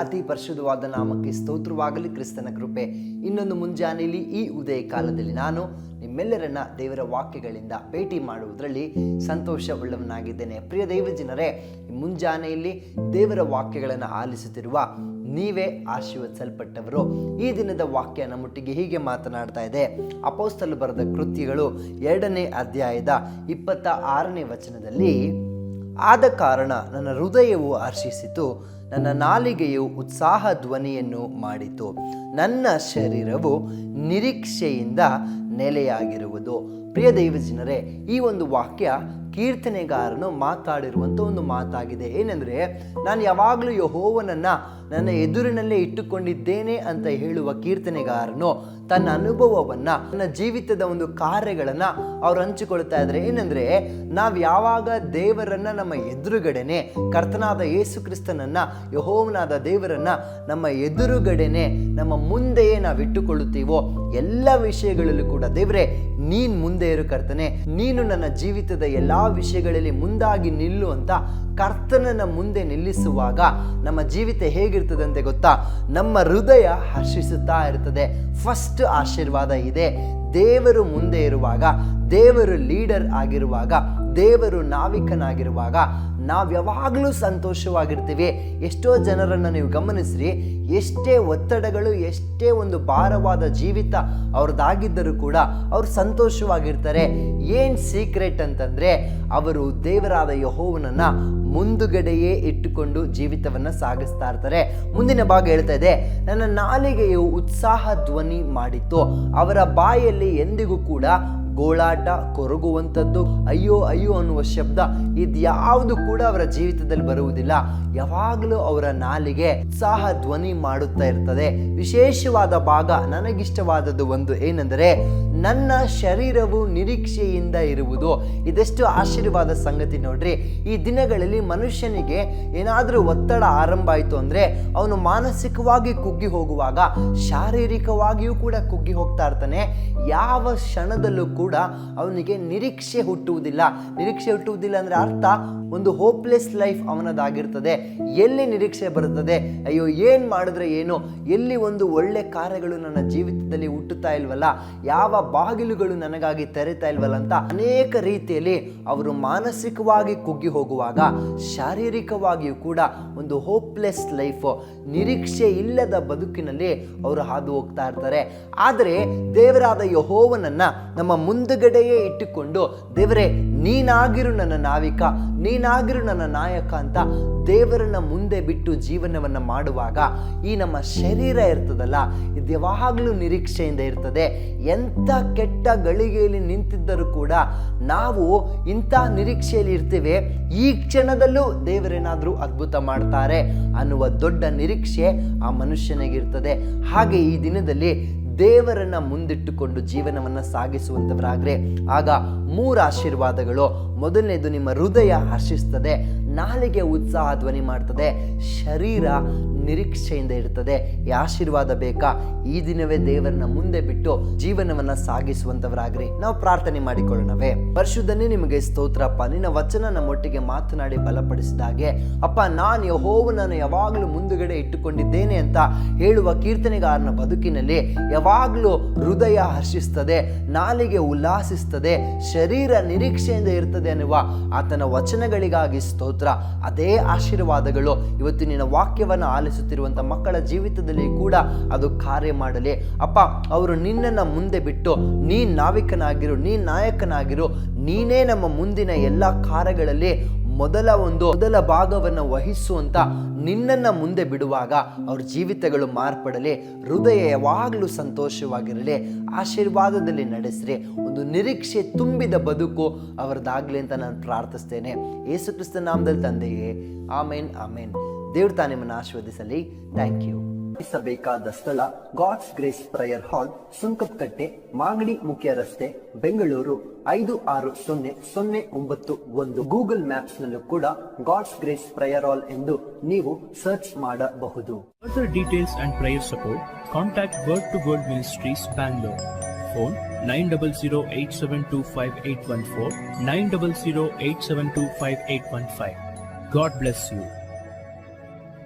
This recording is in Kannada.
ಅತಿ ಪರಿಶುದ್ಧವಾದ ನಾಮಕ್ಕೆ ಸ್ತೋತ್ರವಾಗಲಿ. ಕ್ರಿಸ್ತನ ಕೃಪೆ ಇನ್ನೊಂದು ಮುಂಜಾನೆಯಲ್ಲಿ ಈ ಉದಯ ಕಾಲದಲ್ಲಿ ನಾನು ನಿಮ್ಮೆಲ್ಲರನ್ನ ದೇವರ ವಾಕ್ಯಗಳಿಂದ ಭೇಟಿ ಮಾಡುವುದರಲ್ಲಿ ಸಂತೋಷವುಳ್ಳವನಾಗಿದ್ದೇನೆ. ಪ್ರಿಯ ದೈವಜನರೇ, ಮುಂಜಾನೆಯಲ್ಲಿ ದೇವರ ವಾಕ್ಯಗಳನ್ನು ಆಲಿಸುತ್ತಿರುವ ನೀವೇ ಆಶೀರ್ವದಿಸಲ್ಪಟ್ಟವರು. ಈ ದಿನದ ವಾಕ್ಯ ನಮ್ಮೊಟ್ಟಿಗೆ ಹೀಗೆ ಮಾತನಾಡ್ತಾ ಇದೆ. ಅಪೊಸ್ತಲರು ಬರೆದ ಕೃತ್ಯಗಳು 2ನೇ ಅಧ್ಯಾಯದ 26ನೇ ವಚನದಲ್ಲಿ, ಆದ ಕಾರಣ ನನ್ನ ಹೃದಯವು ಹರ್ಷಿಸಿತು, ನನ್ನ ನಾಲಿಗೆಯು ಉತ್ಸಾಹ ಧ್ವನಿಯನ್ನು ಮಾಡಿತು, ನನ್ನ ಶರೀರವು ನಿರೀಕ್ಷೆಯಿಂದ ನೆಲೆಯಾಗಿರುವುದು. ಪ್ರಿಯ ದೈವಜನರೇ, ಈ ಒಂದು ವಾಕ್ಯ ಕೀರ್ತನೆಗಾರನು ಮಾತಾಡಿರುವಂಥ ಒಂದು ಮಾತಾಗಿದೆ. ಏನೆಂದರೆ, ನಾನು ಯಾವಾಗಲೂ ಯೆಹೋವನನ್ನು ನನ್ನ ಎದುರಿನಲ್ಲೇ ಇಟ್ಟುಕೊಂಡಿದ್ದೇನೆ ಅಂತ ಹೇಳುವ ಕೀರ್ತನೆಗಾರನು ತನ್ನ ಅನುಭವವನ್ನು, ನನ್ನ ಜೀವಿತದ ಒಂದು ಕಾರ್ಯಗಳನ್ನು ಅವ್ರು ಹಂಚಿಕೊಳ್ತಾ ಇದ್ದಾರೆ. ಏನಂದರೆ, ನಾವು ಯಾವಾಗ ದೇವರನ್ನು ನಮ್ಮ ಎದುರುಗಡೆನೆ, ಕರ್ತನಾದ ಯೇಸು ಕ್ರಿಸ್ತನನ್ನು, ಯೆಹೋವನಾದ ದೇವರನ್ನು ನಮ್ಮ ಎದುರುಗಡೆನೆ, ನಮ್ಮ ಮುಂದೆಯೇ ನಾವು ಇಟ್ಟುಕೊಳ್ಳುತ್ತೀವೋ, ಎಲ್ಲ ವಿಷಯಗಳಲ್ಲೂ ಕೂಡ ದೇವರೇ ನೀನು ಮುಂದೆ ಇರು ಕರ್ತನೆ, ನೀನು ನನ್ನ ಜೀವಿತದ ಎಲ್ಲ ವಿಷಯಗಳಲ್ಲಿ ಮುಂದಾಗಿ ನಿಲ್ಲು ಅಂತ ಕರ್ತನನ್ನ ಮುಂದೆ ನಿಲ್ಲಿಸುವಾಗ ನಮ್ಮ ಜೀವಿತ ಹೇಗಿರ್ತದಂತೆ ಗೊತ್ತಾ? ನಮ್ಮ ಹೃದಯ ಹರ್ಷಿಸುತ್ತಾ ಇರ್ತದೆ. ಫಸ್ಟ್ ಆಶೀರ್ವಾದ ಇದೆ. ದೇವರು ಮುಂದೆ ಇರುವಾಗ, ದೇವರು ಲೀಡರ್ ಆಗಿರುವಾಗ, ದೇವರು ನಾವಿಕನಾಗಿರುವಾಗ ನಾವು ಯಾವಾಗಲೂ ಸಂತೋಷವಾಗಿರ್ತೀವಿ. ಎಷ್ಟೋ ಜನರನ್ನು ನೀವು ಗಮನಿಸ್ರಿ, ಎಷ್ಟೇ ಒತ್ತಡಗಳು, ಎಷ್ಟೇ ಒಂದು ಭಾರವಾದ ಜೀವಿತ ಅವ್ರದ್ದಾಗಿದ್ದರೂ ಕೂಡ ಅವರು ಸಂತೋಷವಾಗಿರ್ತಾರೆ. ಏನು ಸೀಕ್ರೆಟ್ ಅಂತಂದರೆ, ಅವರು ದೇವರಾದ ಯೆಹೋವನನ್ನ ಮುಂದುಗಡೆಯೇ ಇಟ್ಟುಕೊಂಡು ಜೀವಿತವನ್ನು ಸಾಗಿಸ್ತಾ ಇರ್ತಾರೆ. ಮುಂದಿನ ಭಾಗ ಹೇಳ್ತಾ ಇದೆ, ನನ್ನ ನಾಲಿಗೆಯು ಉತ್ಸಾಹ ಧ್ವನಿ ಮಾಡಿತ್ತು. ಅವರ ಬಾಯಲ್ಲಿ ಎಂದಿಗೂ ಕೂಡ ಗೋಳಾಟ, ಕೊರಗುವಂಥದ್ದು, ಅಯ್ಯೋ ಅಯ್ಯೋ ಅನ್ನುವ ಶಬ್ದ ಇದ್ಯಾವುದು ಕೂಡ ಅವರ ಜೀವಿತದಲ್ಲಿ ಬರುವುದಿಲ್ಲ. ಯಾವಾಗಲೂ ಅವರ ನಾಲಿಗೆ ಉತ್ಸಾಹ ಧ್ವನಿ ಮಾಡುತ್ತಾ ಇರ್ತದೆ. ವಿಶೇಷವಾದ ಭಾಗ ನನಗಿಷ್ಟವಾದದ್ದು ಒಂದು ಏನೆಂದರೆ, ನನ್ನ ಶರೀರವು ನಿರೀಕ್ಷೆಯಿಂದ ಇರುವುದು. ಇದೆಷ್ಟು ಆಶೀರ್ವಾದ ಸಂಗತಿ ನೋಡ್ರಿ. ಈ ದಿನಗಳಲ್ಲಿ ಮನುಷ್ಯನಿಗೆ ಏನಾದರೂ ಒತ್ತಡ ಆರಂಭ ಆಯಿತು ಅಂದರೆ ಅವನು ಮಾನಸಿಕವಾಗಿ ಕುಗ್ಗಿ ಹೋಗುವಾಗ ಶಾರೀರಿಕವಾಗಿಯೂ ಕೂಡ ಕುಗ್ಗಿ ಹೋಗ್ತಾ ಇರ್ತಾನೆ. ಯಾವ ಕ್ಷಣದಲ್ಲೂ ಕೂಡ ಅವನಿಗೆ ನಿರೀಕ್ಷೆ ಹುಟ್ಟುವುದಿಲ್ಲ. ನಿರೀಕ್ಷೆ ಹುಟ್ಟುವುದಿಲ್ಲ ಅಂದರೆ ಅರ್ಥ ಒಂದು ಹೋಪ್ಲೆಸ್ ಲೈಫ್ ಅವನದಾಗಿರ್ತದೆ. ಎಲ್ಲಿ ನಿರೀಕ್ಷೆ ಬರುತ್ತದೆ? ಅಯ್ಯೋ ಏನು ಮಾಡಿದ್ರೆ ಏನು, ಎಲ್ಲಿ ಒಂದು ಒಳ್ಳೆ ಕಾರ್ಯಗಳು ನನ್ನ ಜೀವಿತದಲ್ಲಿ ಹುಟ್ಟುತ್ತಾ ಇಲ್ವಲ್ಲ, ಯಾವ ಬಾಗಿಲುಗಳು ನನಗಾಗಿ ತೆರೆತಾ ಇಲ್ವಲ್ಲ ಅಂತ ಅನೇಕ ರೀತಿಯಲ್ಲಿ ಅವರು ಮಾನಸಿಕವಾಗಿ ಕುಗ್ಗಿ ಹೋಗುವಾಗ, ಶಾರೀರಿಕವಾಗಿಯೂ ಕೂಡ ಒಂದು ಹೋಪ್ಲೆಸ್ ಲೈಫ್, ನಿರೀಕ್ಷೆ ಇಲ್ಲದ ಬದುಕಿನಲ್ಲಿ ಅವರು ಹಾದು ಹೋಗ್ತಾ ಇರ್ತಾರೆ. ಆದರೆ ದೇವರಾದ ಯೆಹೋವನನ್ನ ನಮ್ಮ ಮುಂದುಗಡೆಯೇ ಇಟ್ಟುಕೊಂಡು, ದೇವರೇ ನೀನಾಗಿರು ನನ್ನ ನಾವಿಕ, ನೀನಾಗಿರು ನನ್ನ ನಾಯಕ ಅಂತ ದೇವರನ್ನ ಮುಂದೆ ಬಿಟ್ಟು ಜೀವನವನ್ನು ಮಾಡುವಾಗ ಈ ನಮ್ಮ ಶರೀರ ಇರ್ತದಲ್ಲ, ಇದು ಯಾವಾಗಲೂ ನಿರೀಕ್ಷೆಯಿಂದ ಇರ್ತದೆ. ಎಂಥ ಕೆಟ್ಟ ಗಳಿಗೆಯಲ್ಲಿ ನಿಂತಿದ್ದರೂ ಕೂಡ ನಾವು ಇಂಥ ನಿರೀಕ್ಷೆಯಲ್ಲಿ ಇರ್ತೇವೆ, ಈ ಕ್ಷಣದಲ್ಲೂ ದೇವರೇನಾದರೂ ಅದ್ಭುತ ಮಾಡ್ತಾರೆ ಅನ್ನುವ ದೊಡ್ಡ ನಿರೀಕ್ಷೆ ಆ ಮನುಷ್ಯನಿಗಿರ್ತದೆ. ಹಾಗೆ ಈ ದಿನದಲ್ಲಿ ದೇವರನ್ನ ಮುಂದಿಟ್ಟುಕೊಂಡು ಜೀವನವನ್ನು ಸಾಗಿಸುವಂಥವರಾಗ್ರೆ ಆಗ 3 ಆಶೀರ್ವಾದಗಳು. ಮೊದಲನೇದು, ನಿಮ್ಮ ಹೃದಯ ಹರ್ಷಿಸ್ತದೆ, ನಾಲಿಗೆ ಉತ್ಸಾಹ ಧ್ವನಿ ಮಾಡ್ತದೆ, ಶರೀರ ನಿರೀಕ್ಷೆಯಿಂದ ಇರ್ತದೆ. ಈ ಆಶೀರ್ವಾದ ಬೇಕಾ? ಈ ದಿನವೇ ದೇವರನ್ನ ಮುಂದೆ ಬಿಟ್ಟು ಜೀವನವನ್ನ ಸಾಗಿಸುವಂಥವರಾಗ್ರಿ. ನಾವು ಪ್ರಾರ್ಥನೆ ಮಾಡಿಕೊಳ್ಳೋಣವೇ. ಪರಿಶುದ್ಧನೇ, ನಿಮಗೆ ಸ್ತೋತ್ರಪ್ಪ. ನಿನ್ನ ವಚನ ನಮ್ಮೊಟ್ಟಿಗೆ ಮಾತನಾಡಿ ಬಲಪಡಿಸಿದಾಗೆ ಅಪ್ಪ, ನಾನು ಯೆಹೋವನನ್ನು ಯಾವಾಗಲೂ ಮುಂದುಗಡೆ ಇಟ್ಟುಕೊಂಡಿದ್ದೇನೆ ಅಂತ ಹೇಳುವ ಕೀರ್ತನೆಗಾರನ ಬದುಕಿನಲ್ಲಿ ಯಾವಾಗಲೂ ಹೃದಯ ಹರ್ಷಿಸ್ತದೆ, ನಾಲಿಗೆ ಉಲ್ಲಾಸಿಸ್ತದೆ, ಶರೀರ ನಿರೀಕ್ಷೆಯಿಂದ ಇರ್ತದೆ ಅನ್ನುವ ಆತನ ವಚನಗಳಿಗಾಗಿ ಸ್ತೋತ್ರ. ಅದೇ ಆಶೀರ್ವಾದಗಳು ಇವತ್ತು ನಿನ್ನ ವಾಕ್ಯವನ್ನು ಆಲಿಸುತ್ತಿರುವಂಥ ಮಕ್ಕಳ ಜೀವಿತದಲ್ಲಿ ಕೂಡ ಅದು ಕಾರ್ಯ ಮಾಡಲಿ ಅಪ್ಪ. ಅವರು ನಿನ್ನನ್ನು ಮುಂದೆ ಬಿಟ್ಟು ನೀನು ನಾವಿಕನಾಗಿರು, ನೀನು ನಾಯಕನಾಗಿರು, ನೀನೇ ನಮ್ಮ ಮುಂದಿನ ಎಲ್ಲ ಕಾರ್ಯಗಳಲ್ಲಿ ಮೊದಲ ಭಾಗವನ್ನು ವಹಿಸುವಂತ ನಿನ್ನನ್ನು ಮುಂದೆ ಬಿಡುವಾಗ ಅವ್ರ ಜೀವಿತಗಳು ಮಾರ್ಪಡಲಿ, ಹೃದಯ ಯಾವಾಗಲೂ ಸಂತೋಷವಾಗಿರಲಿ, ಆಶೀರ್ವಾದದಲ್ಲಿ ನಡೆಸ್ರಿ, ಒಂದು ನಿರೀಕ್ಷೆ ತುಂಬಿದ ಬದುಕು ಅವರದಾಗಲಿ ಅಂತ ನಾನು ಪ್ರಾರ್ಥಿಸ್ತೇನೆ. ಯೇಸು ಕ್ರಿಸ್ತನ ನಾಮದಲ್ಲಿ ತಂದೆಯೇ, ಆಮೇನ್ ಆಮೇನ್. ದೇವ್ರು ತಾನೇ ನಿಮ್ಮನ್ನು ಆಶೀರ್ವದಿಸಲಿ. Thank you. ಬೇಕಾದ ಸ್ಥಳ God's grace prayer hall, Sunkadakatte, Magadi ಮುಖ್ಯ ರಸ್ತೆ, ಬೆಂಗಳೂರು 560091. ಗೂಗಲ್ ಮ್ಯಾಪ್ಸ್ ನಲ್ಲೂ ಕೂಡ ಗಾಡ್ಸ್ ಗ್ರೇಸ್ ಪ್ರೇಯರ್ ಹಾಲ್ ಎಂದು ನೀವು ಸರ್ಚ್ ಮಾಡಬಹುದು. Further details and prayer support, contact Word to Word Ministries, Bangalore. Phone 9008725814, 9008725815. God bless you.